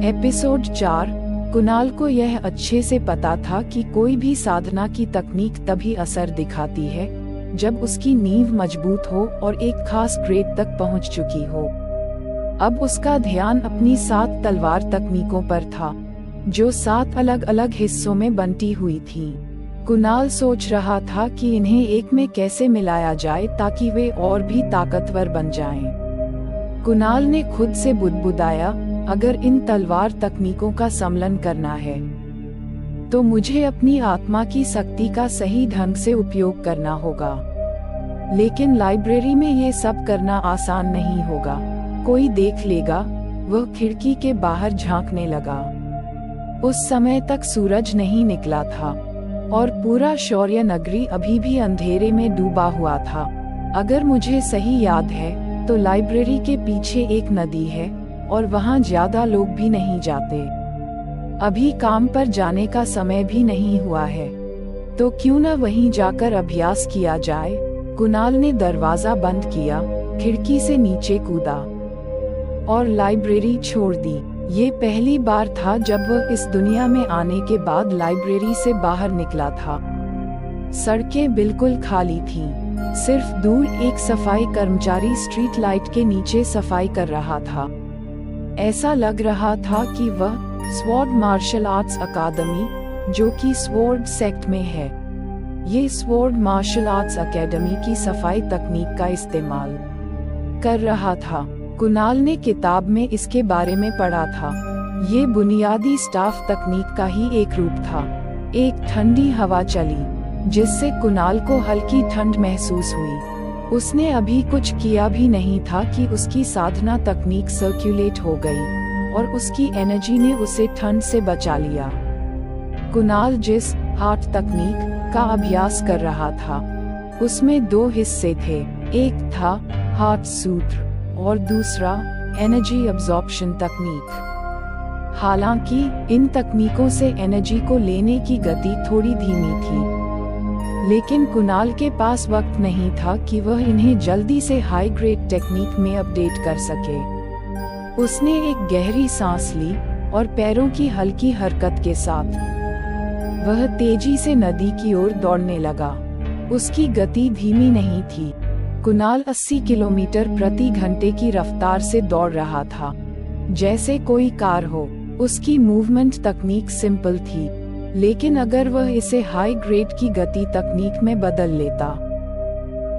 Episode 4। Kunal को यह अच्छे से पता था कि कोई भी साधना की तकनीक तभी असर दिखाती है जब उसकी नींव मजबूत हो और एक खास ग्रेड तक पहुंच चुकी हो। अब उसका ध्यान अपनी 7 तलवार तकनीकों पर था, जो 7 अलग अलग हिस्सों में बंटी हुई थीं। कुणाल सोच रहा था कि इन्हें एक में कैसे मिलाया जाए ताकि वे और भी ताकतवर बन जाएं। कुणाल ने खुद से बुदबुदाया, अगर इन तलवार तकनीकों का सम्मिलन करना है तो मुझे अपनी आत्मा की शक्ति का सही ढंग से उपयोग करना होगा। लेकिन लाइब्रेरी में ये सब करना आसान नहीं होगा, कोई देख लेगा। वह खिड़की के बाहर झांकने लगा। उस समय तक सूरज नहीं निकला था और पूरा शौर्य नगरी अभी भी अंधेरे में डूबा हुआ था। अगर मुझे सही याद है तो लाइब्रेरी के पीछे एक नदी है और वहाँ ज्यादा लोग भी नहीं जाते। अभी काम पर जाने का समय भी नहीं हुआ है, तो क्यों न वहीं जाकर अभ्यास किया जाए। कुणाल ने दरवाजा बंद किया, खिड़की से नीचे कूदा और लाइब्रेरी छोड़ दी। ये पहली बार था जब वह इस दुनिया में आने के बाद लाइब्रेरी से बाहर निकला था। सड़कें बिल्कुल खाली थीं। सिर्फ दूर एक सफाई कर्मचारी स्ट्रीट लाइट के नीचे सफाई कर रहा था। ऐसा लग रहा था कि वह स्वॉर्ड मार्शल आर्ट्स अकादमी, जो कि स्वॉर्ड सेक्ट में है, ये स्वॉर्ड मार्शल आर्ट्स अकेडमी की सफाई तकनीक का इस्तेमाल कर रहा था। कुणाल ने किताब में इसके बारे में पढ़ा था। ये बुनियादी स्टाफ तकनीक का ही एक रूप था। एक ठंडी हवा चली जिससे कुणाल को हल्की ठंड महसूस हुई। उसने अभी कुछ किया भी नहीं था कि उसकी साधना तकनीक सर्कुलेट हो गई और उसकी एनर्जी ने उसे ठंड से बचा लिया। कुणाल जिस हार्ट तकनीक का अभ्यास कर रहा था उसमें 2 हिस्से थे। एक था हार्ट सूत्र और दूसरा एनर्जी अब्जॉर्प्शन तकनीक। हालांकि इन तकनीकों से एनर्जी को लेने की गति थोड़ी धीमी थी, लेकिन कुणाल के पास वक्त नहीं था कि वह इन्हें जल्दी से हाई ग्रेड टेक्निक में अपडेट कर सके। उसने एक गहरी सांस ली और पैरों की हल्की हरकत के साथ वह तेजी से नदी की ओर दौड़ने लगा। उसकी गति धीमी नहीं थी। कुणाल 80 किलोमीटर प्रति घंटे की रफ्तार से दौड़ रहा था, जैसे कोई कार हो। उसकी मूवमेंट तकनीक सिंपल थी, लेकिन अगर वह इसे हाई ग्रेड की गति तकनीक में बदल लेता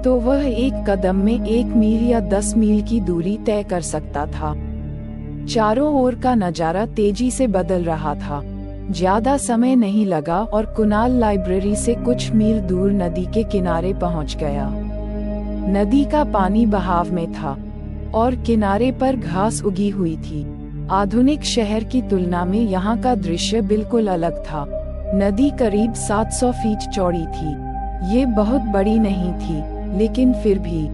तो वह एक कदम में 1 मील या 10 मील की दूरी तय कर सकता था। चारों ओर का नजारा तेजी से बदल रहा था। ज्यादा समय नहीं लगा और कुणाल लाइब्रेरी से कुछ मील दूर नदी के किनारे पहुंच गया। नदी का पानी बहाव में था और किनारे पर घास उगी हुई थी। आधुनिक शहर की तुलना में यहाँ का दृश्य बिल्कुल अलग था। नदी करीब 700 फीट चौड़ी थी। ये बहुत बड़ी नहीं थी, लेकिन फिर भी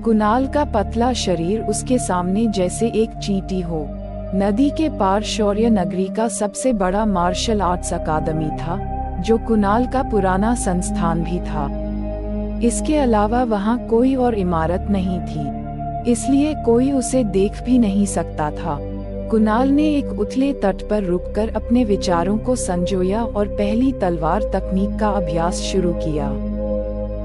कुणाल का पतला शरीर उसके सामने जैसे एक चींटी हो। नदी के पार शौर्य नगरी का सबसे बड़ा मार्शल आर्ट्स अकादमी था, जो कुणाल का पुराना संस्थान भी था। इसके अलावा वहाँ कोई और इमारत नहीं थी, इसलिए कोई उसे देख भी नहीं सकता था। कुणाल ने एक उथले तट पर रुककर अपने विचारों को संजोया और पहली तलवार तकनीक का अभ्यास शुरू किया।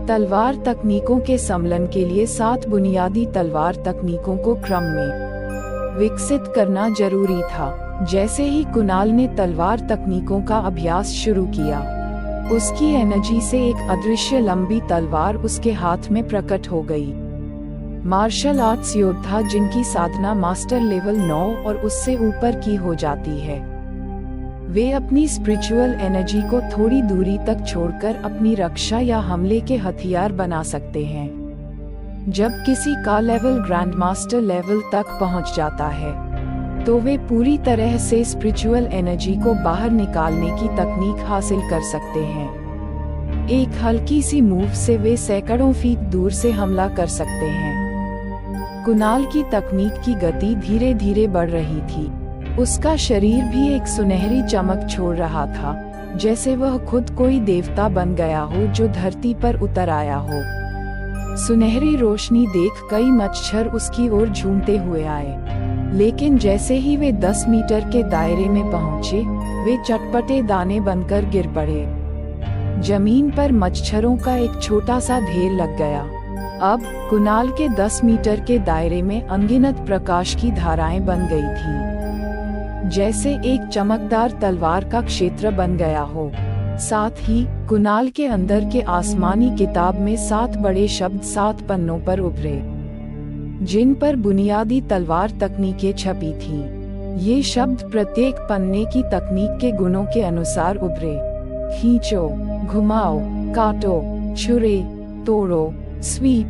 तलवार तकनीकों के सम्मिलन के लिए 7 बुनियादी तलवार तकनीकों को क्रम में विकसित करना जरूरी था। जैसे ही कुणाल ने तलवार तकनीकों का अभ्यास शुरू किया, उसकी एनर्जी से एक अदृश्य लंबी तलवार उसके हाथ में प्रकट हो गई। मार्शल आर्ट्स योद्धा जिनकी साधना मास्टर लेवल 9 और उससे ऊपर की हो जाती है, वे अपनी स्पिरिचुअल एनर्जी को थोड़ी दूरी तक छोड़कर अपनी रक्षा या हमले के हथियार बना सकते हैं। जब किसी का लेवल ग्रैंड मास्टर लेवल तक पहुंच जाता है तो वे पूरी तरह से स्पिरिचुअल एनर्जी को बाहर निकालने की तकनीक हासिल कर सकते हैं। एक हल्की सी मूव से वे सैकड़ों फीट दूर से हमला कर सकते हैं। कुणाल की तकनीक की गति धीरे धीरे बढ़ रही थी। उसका शरीर भी एक सुनहरी चमक छोड़ रहा था, जैसे वह खुद कोई देवता बन गया हो जो धरती पर उतर आया हो। सुनहरी रोशनी देख कई मच्छर उसकी ओर झूमते हुए आए, लेकिन जैसे ही वे 10 मीटर के दायरे में पहुंचे, वे चटपटे दाने बनकर गिर पड़े। जमीन पर मच्छरों का एक छोटा सा ढेर लग गया। अब कुणाल के 10 मीटर के दायरे में अनगिनत प्रकाश की धाराएं बन गई थीं, जैसे एक चमकदार तलवार का क्षेत्र बन गया हो। साथ ही कुणाल के अंदर के आसमानी किताब में 7 बड़े शब्द 7 पन्नों पर उभरे, जिन पर बुनियादी तलवार तकनीकें छपी थीं। ये शब्द प्रत्येक पन्ने की तकनीक के गुणों के अनुसार उभरे। खींचो, घुमाओ, काटो, छुरे, तोड़ो, स्वीप,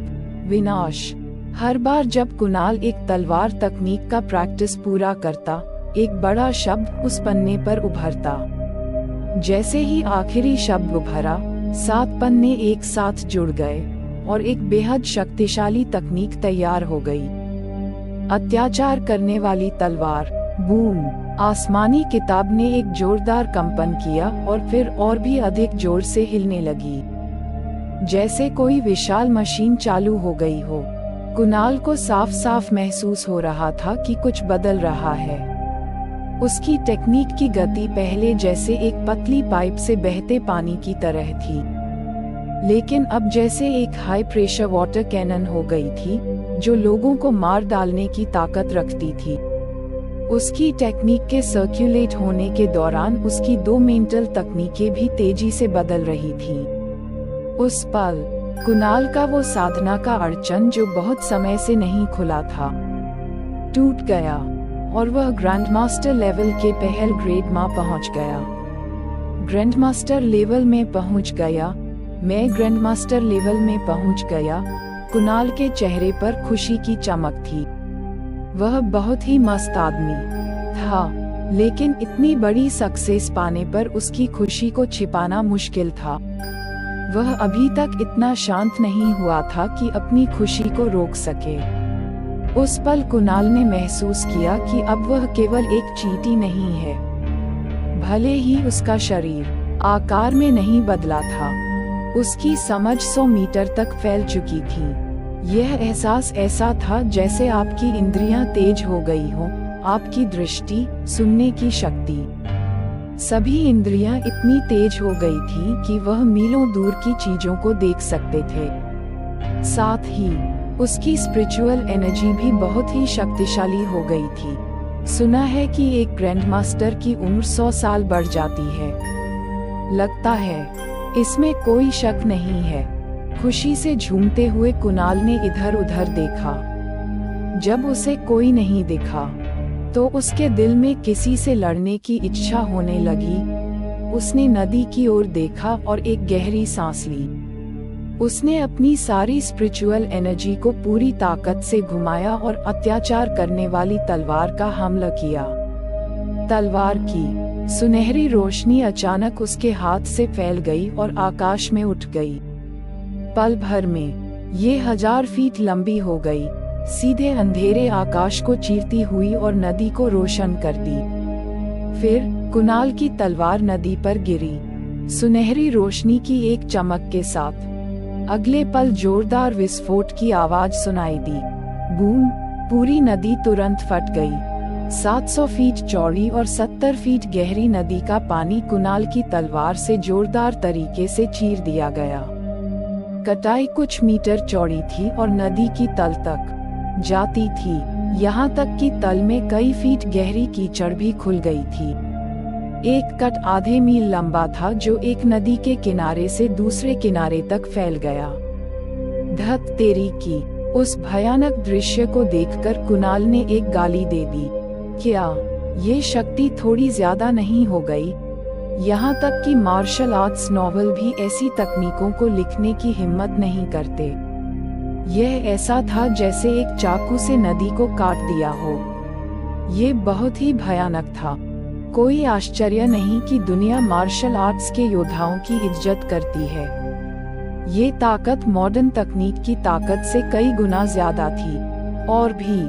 विनाश। हर बार जब कुणाल एक तलवार तकनीक का प्रैक्टिस पूरा करता, एक बड़ा शब्द उस पन्ने पर उभरता। जैसे ही आखिरी शब्द उभरा, 7 पन्ने एक साथ जुड़ गए और एक बेहद शक्तिशाली तकनीक तैयार हो गई। अत्याचार करने वाली तलवार। बूम! आसमानी किताब ने एक जोरदार कंपन किया और फिर और भी अधिक जोर से हिलने लगी, जैसे कोई विशाल मशीन चालू हो गई हो। कुणाल को साफ साफ महसूस हो रहा था कि कुछ बदल रहा है। उसकी टेक्निक की गति पहले जैसे एक पतली पाइप से बहते पानी की तरह थी, लेकिन अब जैसे एक हाई प्रेशर वाटर कैनन हो गई थी, जो लोगों को मार डालने की ताकत रखती थी। उसकी टेक्निक के सर्कुलेट होने के दौरान उसकी 2 मेंटल तकनीकें भी तेजी से बदल रही थीं। उस पल कुणाल का वो साधना का अड़चन, जो बहुत समय से नहीं खुला था, टूट गया और वह ग्रैंडमास्टर लेवल के पहल ग्रेड में पहुंच गया। ग्रैंडमास्टर लेवल में पहुंच गया। मैं ग्रैंडमास्टर लेवल में पहुंच गया। कुणाल के चेहरे पर खुशी की चमक थी। वह बहुत ही मस्त आदमी था, लेकिन इतनी बड़ी सक्सेस पाने पर उसकी खुशी को छिपाना मुश्किल था। वह अभी तक इतना शांत नहीं हुआ था कि अपनी खुशी को रोक सके। उस पल कुणाल ने महसूस किया कि अब वह केवल एक चींटी नहीं है। भले ही उसका शरीर आकार में नहीं बदला था, उसकी समझ 100 मीटर तक फैल चुकी थी। यह एहसास ऐसा था जैसे आपकी इंद्रियां तेज हो गई हो, आपकी दृष्टि, सुनने की शक्ति, सभी इंद्रियां इतनी तेज हो गई थी कि वह मीलों दूर की चीजों को देख सकते थे। साथ ही उसकी स्पिरिचुअल एनर्जी भी बहुत ही शक्तिशाली हो गई थी। सुना है कि एक ग्रैंडमास्टर की उम्र 100 साल बढ़ जाती है। लगता है, इसमें कोई शक नहीं है। खुशी से झूमते हुए कुणाल ने इधर उधर देखा। जब उसे कोई नहीं दिखा, तो उसके दिल में किसी से लड़ने की इच्छा होने लगी। उसने नदी की ओर देखा और एक गहरी सांस ली। उसने अपनी सारी स्पिरिचुअल एनर्जी को पूरी ताकत से घुमाया और अत्याचार करने वाली तलवार का हमला किया। तलवार की सुनहरी रोशनी अचानक उसके हाथ से फैल गई और आकाश में उठ गई। पल भर में ये 1000 फीट लंबी हो गई, सीधे अंधेरे आकाश को चीरती हुई और नदी को रोशन कर दी। फिर कुणाल की तलवार नदी पर गिरी, सुनहरी रोशनी की एक चमक के साथ। अगले पल जोरदार विस्फोट की आवाज सुनाई दी। बूम! पूरी नदी तुरंत फट गई। 700 फीट चौड़ी और 70 फीट गहरी नदी का पानी कुणाल की तलवार से जोरदार तरीके से चीर दिया गया। कटाई कुछ मीटर चौड़ी थी और नदी की तल तक जाती थी, यहाँ तक कि तल में कई फीट गहरी कीचड़ भी खुल गई थी। एक कट आधे मील लंबा था, जो एक नदी के किनारे से दूसरे किनारे तक फैल गया। धत तेरी की! उस भयानक दृश्य को देखकर कुणाल ने एक गाली दे दी। क्या ये शक्ति थोड़ी ज्यादा नहीं हो गई? यहाँ तक कि मार्शल आर्ट्स नॉवल भी ऐसी तकनीकों को लिखने की हिम्मत नहीं करते। यह ऐसा था जैसे एक चाकू से नदी को काट दिया हो। ये बहुत ही भयानक था। कोई आश्चर्य नहीं कि दुनिया मार्शल आर्ट्स के योद्धाओं की इज्जत करती है। ये ताकत मॉडर्न तकनीक की ताकत से कई गुना ज्यादा थी, और भी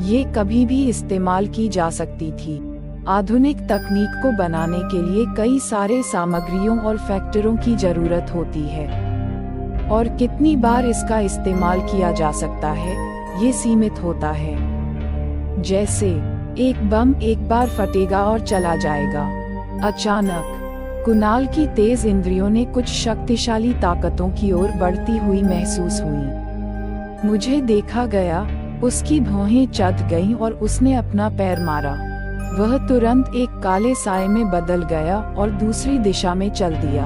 ये कभी भी इस्तेमाल की जा सकती थी। आधुनिक तकनीक को बनाने के लिए कई सारे सामग्रियों और फैक्टरों की जरूरत होती है, और कितनी बार इसका इस्तेमाल किया जा सकता है, ये सीमित होता है। जैसे एक बम एक बार फटेगा और चला जाएगा। अचानक कुणाल की तेज इंद्रियों ने कुछ शक्तिशाली ताकतों की ओर बढ़ती हुई महसूस हुई। मुझे देखा गया, उसकी भौहें चढ़ गईं और उसने अपना पैर मारा। वह तुरंत एक काले साए में बदल गया और दूसरी दिशा में चल दिया।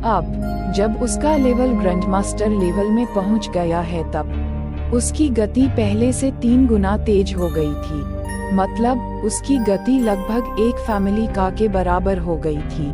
अब जब उसका लेवल ग्रैंडमास्टर लेवल में पहुंच गया है तब उसकी गति पहले से 3 गुना तेज हो गई थी। मतलब उसकी गति लगभग एक फैमिली कार के बराबर हो गई थी।